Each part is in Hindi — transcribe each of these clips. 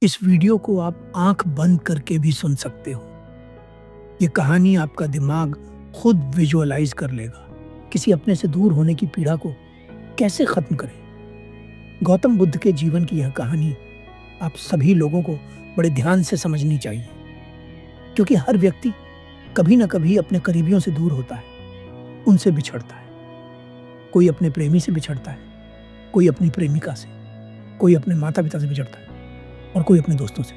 इस वीडियो को आप आंख बंद करके भी सुन सकते हो। ये कहानी आपका दिमाग खुद विजुअलाइज कर लेगा। किसी अपने से दूर होने की पीड़ा को कैसे खत्म करें। गौतम बुद्ध के जीवन की यह कहानी आप सभी लोगों को बड़े ध्यान से समझनी चाहिए, क्योंकि हर व्यक्ति कभी न कभी अपने करीबियों से दूर होता है, उनसे बिछड़ता है। कोई अपने प्रेमी से बिछड़ता है, कोई अपनी प्रेमिका से, कोई अपने माता पिता से बिछड़ता है और कोई अपने दोस्तों से।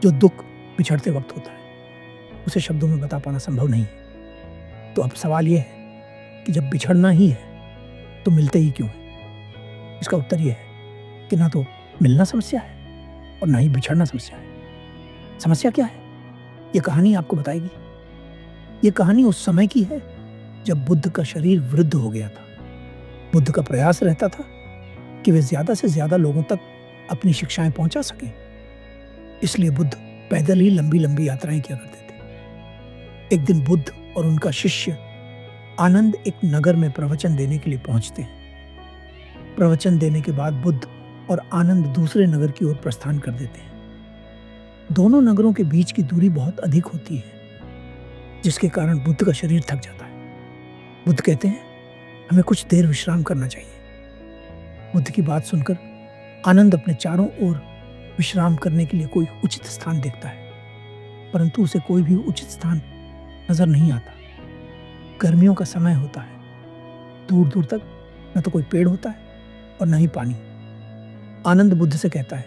जो दुख बिछड़ते वक्त होता है उसे शब्दों में बता पाना संभव नहीं है। तो अब सवाल यह है कि जब बिछड़ना ही है तो मिलते ही क्यों है। इसका उत्तर यह है कि ना तो मिलना समस्या है और ना ही बिछड़ना समस्या है। समस्या क्या है, ये कहानी आपको बताएगी। ये कहानी उस समय की है जब बुद्ध का शरीर वृद्ध हो गया था। बुद्ध का प्रयास रहता था कि वे ज्यादा से ज्यादा लोगों तक अपनी शिक्षाएं पहुंचा सकें। इसलिए बुद्ध पैदल ही लंबी लंबी यात्राएं किया करते थे। एक दिन बुद्ध और उनका शिष्य आनंद एक नगर में प्रवचन देने के लिए पहुंचते हैं। प्रवचन देने के बाद बुद्ध और आनंद दूसरे नगर की ओर प्रस्थान कर देते हैं। दोनों नगरों के बीच की दूरी बहुत अधिक होती है, जिसके कारण बुद्ध का शरीर थक जाता है। बुद्ध कहते हैं, हमें कुछ देर विश्राम करना चाहिए। बुद्ध की बात सुनकर आनंद अपने चारों ओर विश्राम करने के लिए कोई उचित स्थान देखता है, परंतु उसे कोई भी उचित स्थान नजर नहीं आता। गर्मियों का समय होता है, दूर दूर तक न तो कोई पेड़ होता है और न ही पानी। आनंद बुद्ध से कहता है,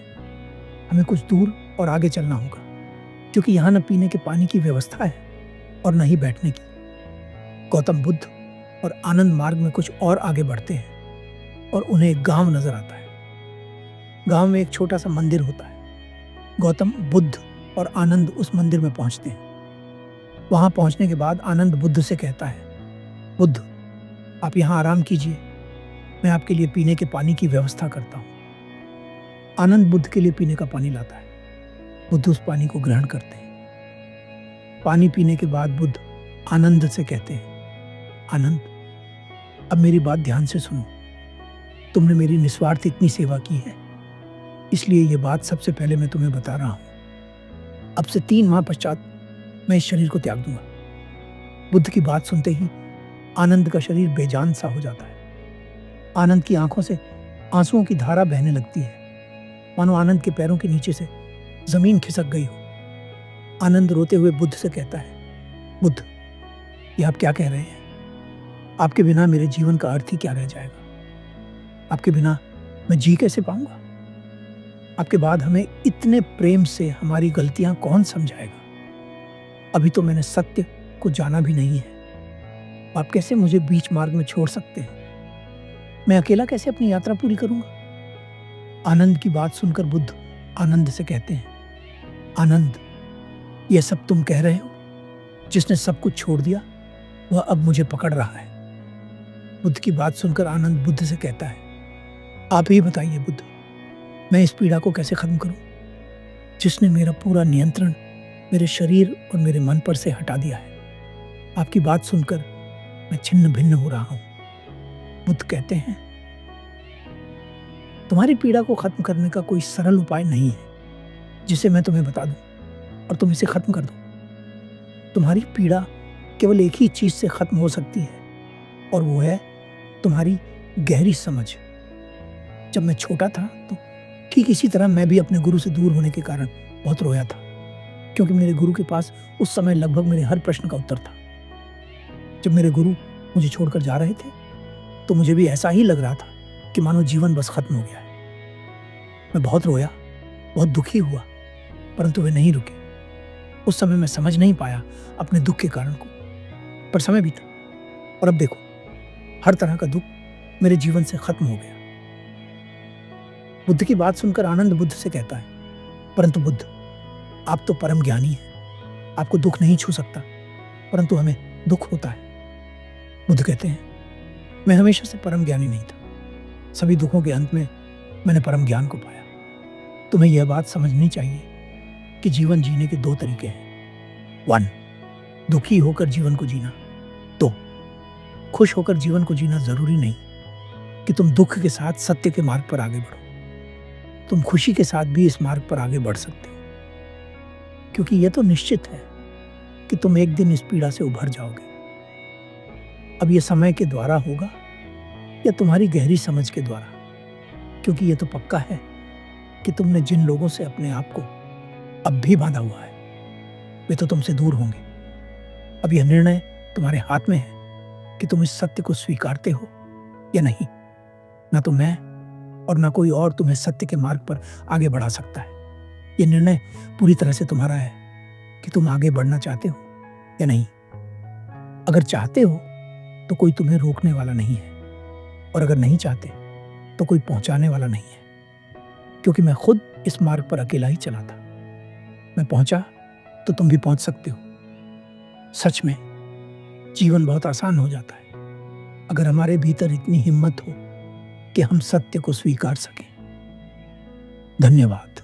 हमें कुछ दूर और आगे चलना होगा, क्योंकि यहाँ न पीने के पानी की व्यवस्था है और न ही बैठने की। गौतम बुद्ध और आनंद मार्ग में कुछ और आगे बढ़ते हैं और उन्हें एक गांव नजर आता है। गांव में एक छोटा सा मंदिर होता है। गौतम, बुद्ध और आनंद उस मंदिर में पहुंचते हैं। वहां पहुंचने के बाद आनंद बुद्ध से कहता है, बुद्ध, आप यहां आराम कीजिए, मैं आपके लिए पीने के पानी की व्यवस्था करता हूं। आनंद बुद्ध के लिए पीने का पानी लाता है। बुद्ध उस पानी को ग्रहण करते हैं। पानी पीने के बाद बुद्ध आनंद से कहते हैं, आनंद, अब मेरी बात ध्यान से सुनो। तुमने मेरी निस्वार्थ इतनी सेवा की है, इसलिए ये बात सबसे पहले मैं तुम्हें बता रहा हूं। अब से 3 माह पश्चात मैं इस शरीर को त्याग दूंगा। बुद्ध की बात सुनते ही आनंद का शरीर बेजान सा हो जाता है। आनंद की आंखों से आंसुओं की धारा बहने लगती है, मानो आनंद के पैरों के नीचे से जमीन खिसक गई हो। आनंद रोते हुए बुद्ध से कहता है, बुद्ध, ये आप क्या कह रहे हैं? आपके बिना मेरे जीवन का अर्थ ही क्या रह जाएगा? आपके बिना मैं जी कैसे पाऊंगा? आपके बाद हमें इतने प्रेम से हमारी गलतियां कौन समझाएगा? अभी तो मैंने सत्य को जाना भी नहीं है। आप कैसे मुझे बीच मार्ग में छोड़ सकते हैं? मैं अकेला कैसे अपनी यात्रा पूरी करूंगा? आनंद की बात सुनकर बुद्ध आनंद से कहते हैं, आनंद, यह सब तुम कह रहे हो? जिसने सब कुछ छोड़ दिया वह अब मुझे पकड़ रहा है। बुद्ध की बात सुनकर आनंद बुद्ध से कहता है, आप ही बताइए बुद्ध, मैं इस पीड़ा को कैसे खत्म करूं, जिसने मेरा पूरा नियंत्रण मेरे शरीर और मेरे मन पर से हटा दिया है। आपकी बात सुनकर मैं छिन्न भिन्न हो रहा हूं। बुद्ध कहते हैं, तुम्हारी पीड़ा को खत्म करने का कोई सरल उपाय नहीं है जिसे मैं तुम्हें बता दूं और तुम इसे खत्म कर दो। तुम्हारी पीड़ा केवल एक ही चीज से खत्म हो सकती है, और वो है तुम्हारी गहरी समझ। जब मैं छोटा था तो ठीक इसी तरह मैं भी अपने गुरु से दूर होने के कारण बहुत रोया था, क्योंकि मेरे गुरु के पास उस समय लगभग मेरे हर प्रश्न का उत्तर था। जब मेरे गुरु मुझे छोड़कर जा रहे थे तो मुझे भी ऐसा ही लग रहा था कि मानो जीवन बस खत्म हो गया है। मैं बहुत रोया, बहुत दुखी हुआ, परंतु वे नहीं रुके। उस समय मैं समझ नहीं पाया अपने दुख के कारण को, पर समय बीता और अब देखो, हर तरह का दुख मेरे जीवन से खत्म हो गया। बुद्ध की बात सुनकर आनंद बुद्ध से कहता है, परंतु बुद्ध, आप तो परम ज्ञानी हैं, आपको दुख नहीं छू सकता, परंतु हमें दुख होता है। बुद्ध कहते हैं, मैं हमेशा से परम ज्ञानी नहीं था। सभी दुखों के अंत में मैंने परम ज्ञान को पाया। तुम्हें यह बात समझनी चाहिए कि जीवन जीने के 2 तरीके हैं। 1, दुखी होकर जीवन को जीना। 2, खुश होकर जीवन को जीना। जरूरी नहीं कि तुम दुख के साथ सत्य के मार्ग पर आगे बढ़ो। तुम खुशी के साथ भी इस मार्ग पर आगे बढ़ सकते हो, क्योंकि यह तो निश्चित है कि तुम एक दिन इस पीड़ा से उभर जाओगे। अब यह समय के द्वारा होगा या तुम्हारी गहरी समझ के द्वारा, क्योंकि यह तो पक्का है कि तुमने जिन लोगों से अपने आप को अब भी बांधा हुआ है वे तो तुमसे दूर होंगे। अब यह निर्णय तुम्हारे हाथ में है कि तुम इस सत्य को स्वीकारते हो या नहीं। ना तो मैं और ना कोई और तुम्हें सत्य के मार्ग पर आगे बढ़ा सकता है। यह निर्णय पूरी तरह से तुम्हारा है कि तुम आगे बढ़ना चाहते हो या नहीं। अगर चाहते हो तो कोई तुम्हें रोकने वाला नहीं है, और अगर नहीं चाहते तो कोई पहुंचाने वाला नहीं है, क्योंकि मैं खुद इस मार्ग पर अकेला ही चला था। मैं पहुंचा तो तुम भी पहुंच सकते हो। सच में जीवन बहुत आसान हो जाता है अगर हमारे भीतर इतनी हिम्मत हो कि हम सत्य को स्वीकार सकें। धन्यवाद।